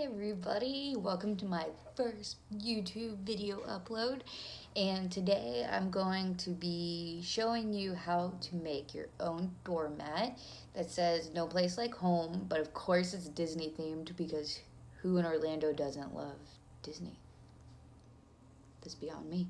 everybody, welcome to my first YouTube video upload, and today I'm going to be showing you how to make your own doormat that says no place like home, but of course it's Disney themed because who in Orlando doesn't love Disney? This beyond me.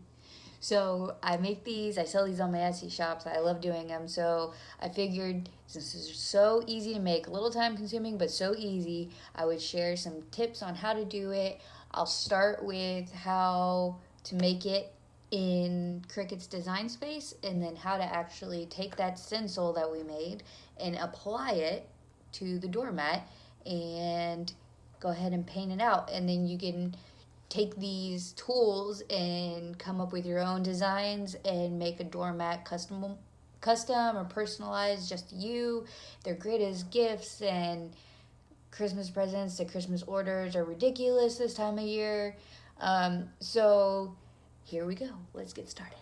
So I make these, I sell these on my Etsy shops. I love doing them. So I figured since this is so easy to make, a little time consuming, but so easy, I would share some tips on how to do it. I'll start with how to make it in Cricut's Design Space and then how to actually take that stencil that we made and apply it to the doormat and go ahead and paint it out. And then you can take these tools and come up with your own designs and make a doormat custom or personalized just to you. They're great as gifts and Christmas presents. The Christmas orders are ridiculous this time of year. So here we go. Let's get started.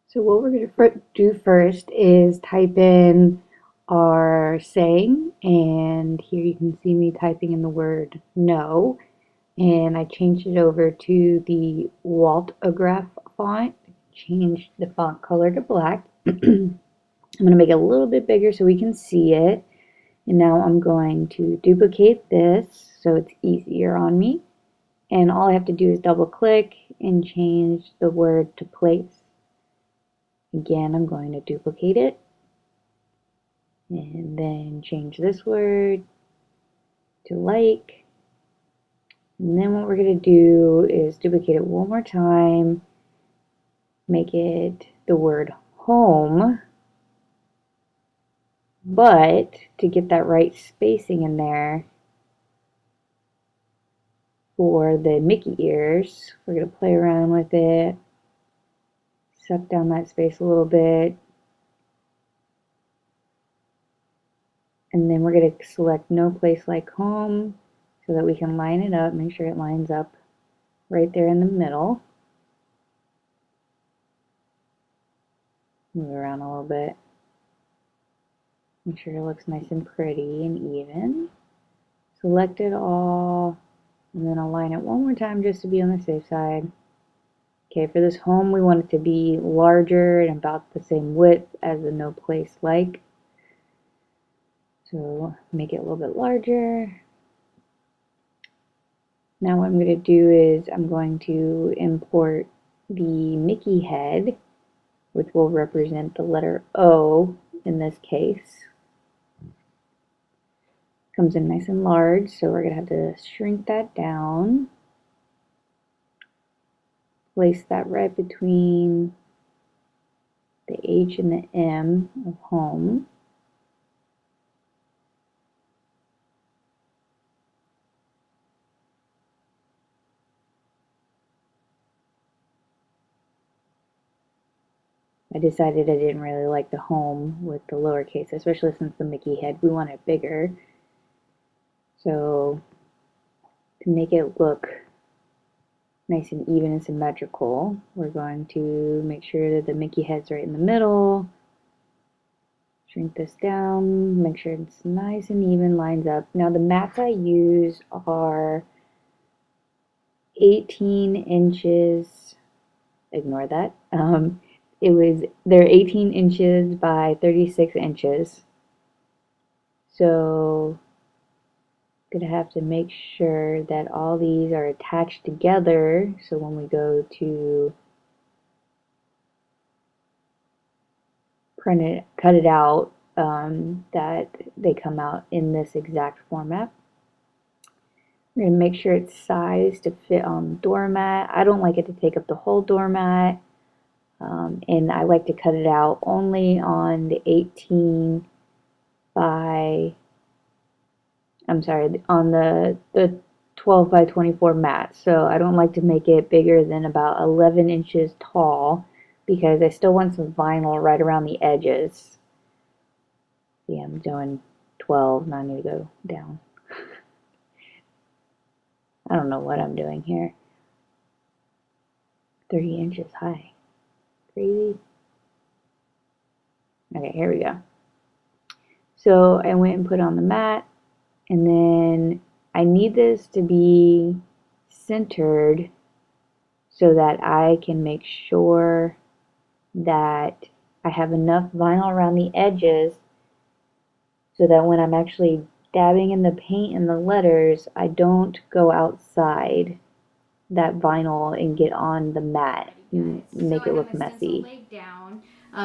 So what we're going to do first is type in our saying, and here you can see me typing in the word no, and I changed it over to the Waltograph font, changed the font color to black. I'm going to make it a little bit bigger so we can see it, and now I'm going to duplicate this so it's easier on me, and all I have to do is double click and change the word to place. Again, I'm going to duplicate it and then change this word to like. And then what we're going to do is duplicate it one more time, make it the word home, but to get that right spacing in there for the Mickey ears, we're going to play around with it, suck down that space a little bit. And then we're going to select no place like home so that we can line it up, make sure it lines up right there in the middle. Move around a little bit. Make sure it looks nice and pretty and even. Select it all, and then I'll line it one more time just to be on the safe side. Okay, for this home we want it to be larger and about the same width as the no place like. So make it a little bit larger. Now what I'm going to do is I'm going to import the Mickey head, which will represent the letter O in this case. Comes in nice and large, so we're going to have to shrink that down. Place that right between the H and the M of home. I decided I didn't really like the home with the lowercase, especially since the Mickey head, we want it bigger. So to make it look nice and even and symmetrical, we're going to make sure that the Mickey head's right in the middle. Shrink this down, make sure it's nice and even, lines up. Now the mats I use are 18 inches, ignore that. They're 18 inches by 36 inches. So I'm gonna have to make sure that all these are attached together so when we go to cut it out, that they come out in this exact format. We're going to make sure it's sized to fit on the doormat. I don't like it to take up the whole doormat, and I like to cut it out only on the 18 by, on the 12 by 24 mat. So I don't like to make it bigger than about 11 inches tall because I still want some vinyl right around the edges. See, I'm doing 12, now I need to go down. I don't know what I'm doing here. 30 inches high. Crazy. Okay, here we go. So I went and put on the mat, and then I need this to be centered so that I can make sure that I have enough vinyl around the edges so that when I'm actually dabbing in the paint and the letters, I don't go outside that vinyl and get on the mat and make it look messy. Laid down.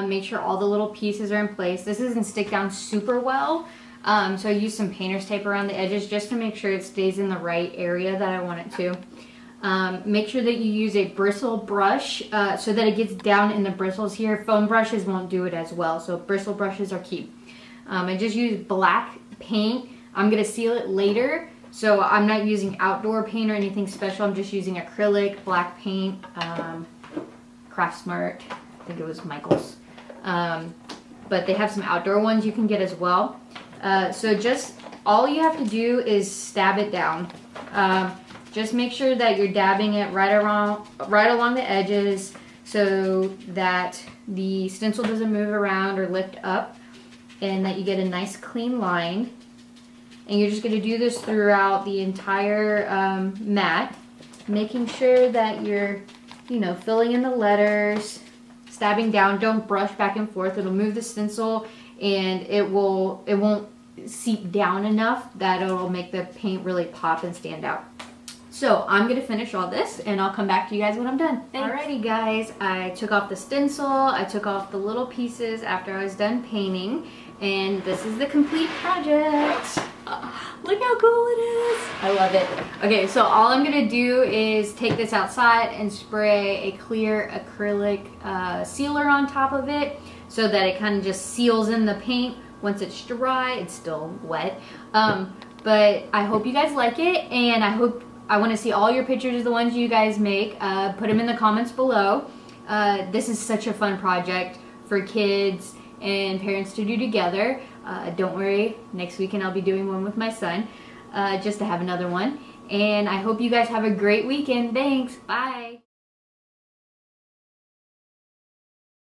Make sure all the little pieces are in place. This doesn't stick down super well, so I use some painter's tape around the edges just to make sure it stays in the right area that I want it to. Make sure that you use a bristle brush so that it gets down in the bristles here. Foam brushes won't do it as well, so bristle brushes are key. I just use black paint. I'm going to seal it later, so I'm not using outdoor paint or anything special. I'm just using acrylic, black paint, Craft Smart, I think it was Michael's. But they have some outdoor ones you can get as well. So just all you have to do is stab it down. Just make sure that you're dabbing it right along the edges so that the stencil doesn't move around or lift up, and that you get a nice clean line. And you're just going to do this throughout the entire mat, making sure that you're, filling in the letters, stabbing down. Don't brush back and forth. It'll move the stencil, and it won't seep down enough that it'll make the paint really pop and stand out. So I'm going to finish all this, and I'll come back to you guys when I'm done. Thanks. Alrighty guys, I took off the stencil, I took off the little pieces after I was done painting, and this is the complete project. Look how cool it is. I love it. Okay, so all I'm going to do is take this outside and spray a clear acrylic sealer on top of it so that it kind of just seals in the paint. Once it's dry, it's still wet. But I hope you guys like it, and I want to see all your pictures of the ones you guys make. Put them in the comments below. This is such a fun project for kids and parents to do together. Don't worry, next weekend I'll be doing one with my son, just to have another one. And I hope you guys have a great weekend. Thanks. Bye.